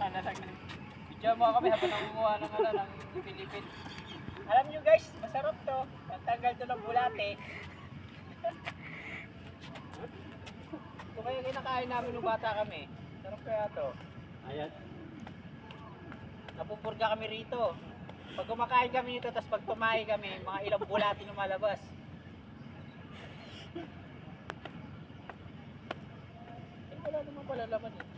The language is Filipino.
Ano lang na. Bidyo mo kami habang nangunguha ng ano ng Pilipin. Alam nyo guys, masarap to. Tanggal to ng bulate. Ito kaya kinakain namin nung bata kami. Sarap kaya to. Ayan. Napupurga kami rito. Pag kumakain kami nito, tapos pag tumahi kami, mga ilang bulati lumalabas. Eh, wala naman pala laman eh.